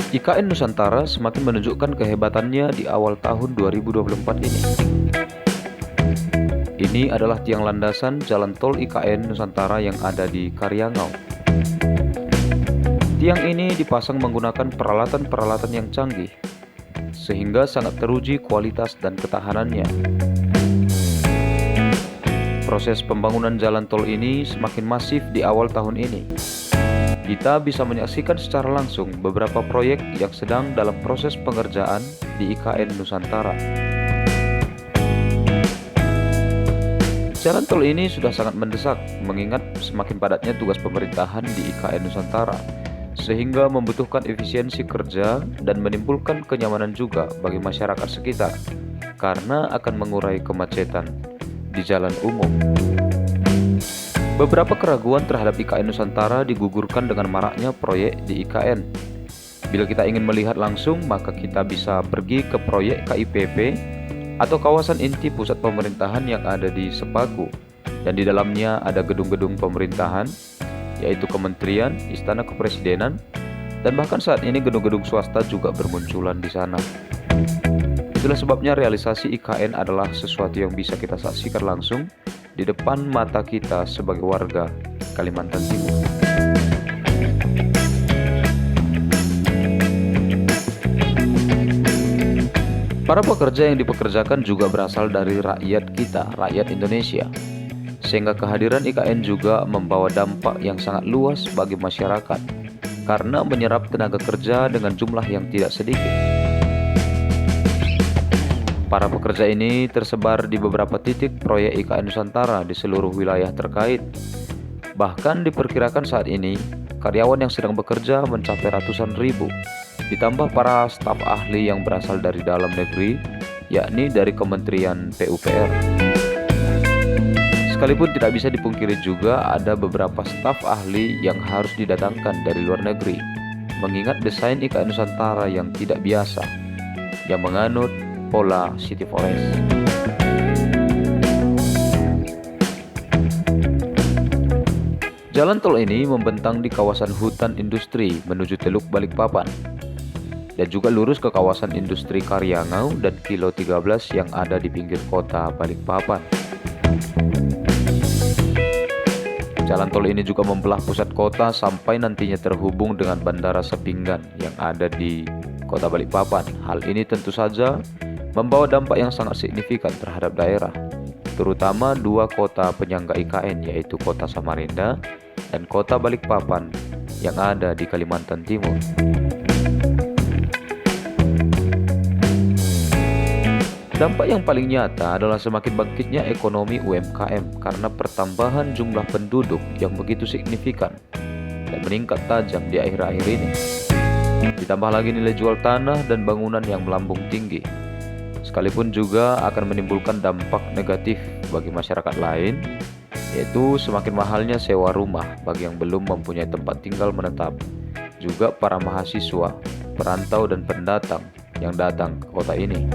IKN Nusantara semakin menunjukkan kehebatannya di awal tahun 2024 ini. Ini adalah tiang landasan jalan tol IKN Nusantara yang ada di Karyangau. Tiang ini dipasang menggunakan peralatan-peralatan yang canggih, sehingga sangat teruji kualitas dan ketahanannya. Proses pembangunan jalan tol ini semakin masif di awal tahun ini. Kita bisa menyaksikan secara langsung beberapa proyek yang sedang dalam proses pengerjaan di IKN Nusantara. Jalan tol ini sudah sangat mendesak mengingat semakin padatnya tugas pemerintahan di IKN Nusantara, sehingga membutuhkan efisiensi kerja dan menimbulkan kenyamanan juga bagi masyarakat sekitar karena akan mengurai kemacetan di jalan umum. Beberapa keraguan terhadap IKN Nusantara digugurkan dengan maraknya proyek di IKN. Bila kita ingin melihat langsung, maka kita bisa pergi ke proyek KIPP atau kawasan inti pusat pemerintahan yang ada di Sepaku, dan di dalamnya ada gedung-gedung pemerintahan, yaitu kementerian, istana kepresidenan, dan bahkan saat ini gedung-gedung swasta juga bermunculan di sana. Itulah sebabnya realisasi IKN adalah sesuatu yang bisa kita saksikan langsung di depan mata kita sebagai warga Kalimantan Timur. Para pekerja yang dipekerjakan juga berasal dari rakyat kita, rakyat Indonesia, sehingga kehadiran IKN juga membawa dampak yang sangat luas bagi masyarakat karena menyerap tenaga kerja dengan jumlah yang tidak sedikit. Para pekerja ini tersebar di beberapa titik proyek IKN Nusantara di seluruh wilayah terkait. Bahkan diperkirakan saat ini, karyawan yang sedang bekerja mencapai ratusan ribu, ditambah para staf ahli yang berasal dari dalam negeri, yakni dari Kementerian PUPR. Sekalipun tidak bisa dipungkiri juga ada beberapa staf ahli yang harus didatangkan dari luar negeri, mengingat desain IKN Nusantara yang tidak biasa, yang menganut pola City Forest. Jalan tol ini membentang di kawasan hutan industri menuju Teluk Balikpapan dan juga lurus ke kawasan industri Karyangau dan Kilo 13 yang ada di pinggir kota Balikpapan. Jalan tol ini juga membelah pusat kota sampai nantinya terhubung dengan Bandara Sepinggan yang ada di kota Balikpapan. Hal ini tentu saja membawa dampak yang sangat signifikan terhadap daerah, terutama dua kota penyangga IKN, yaitu kota Samarinda dan kota Balikpapan yang ada di Kalimantan Timur. Dampak yang paling nyata adalah semakin bangkitnya ekonomi UMKM karena pertambahan jumlah penduduk yang begitu signifikan dan meningkat tajam di akhir-akhir ini. Ditambah lagi nilai jual tanah dan bangunan yang melambung tinggi, sekalipun juga akan menimbulkan dampak negatif bagi masyarakat lain, yaitu semakin mahalnya sewa rumah bagi yang belum mempunyai tempat tinggal menetap, juga para mahasiswa, perantau dan pendatang yang datang ke kota ini.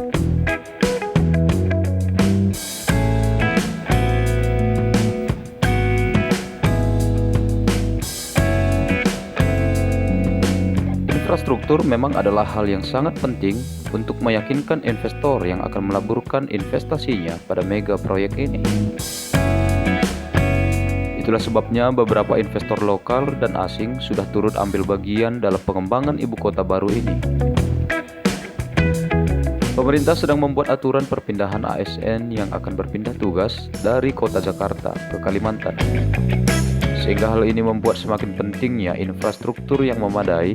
Infrastruktur memang adalah hal yang sangat penting untuk meyakinkan investor yang akan melaburkan investasinya pada mega proyek ini. Itulah sebabnya beberapa investor lokal dan asing sudah turut ambil bagian dalam pengembangan ibu kota baru ini. Pemerintah sedang membuat aturan perpindahan ASN yang akan berpindah tugas dari kota Jakarta ke Kalimantan, sehingga hal ini membuat semakin pentingnya infrastruktur yang memadai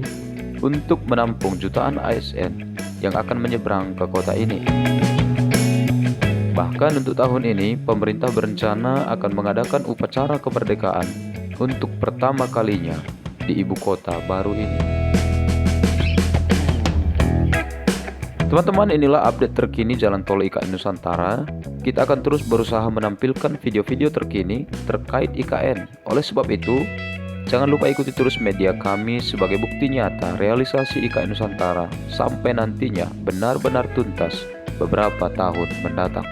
untuk menampung jutaan ASN yang akan menyeberang ke kota ini. Bahkan untuk tahun ini, pemerintah berencana akan mengadakan upacara kemerdekaan untuk pertama kalinya di ibu kota baru ini. Teman-teman, inilah update terkini Jalan Tol IKN Nusantara. Kita akan terus berusaha menampilkan video-video terkini terkait IKN. Oleh sebab itu, jangan lupa ikuti terus media kami sebagai bukti nyata realisasi IKN Nusantara sampai nantinya benar-benar tuntas beberapa tahun mendatang.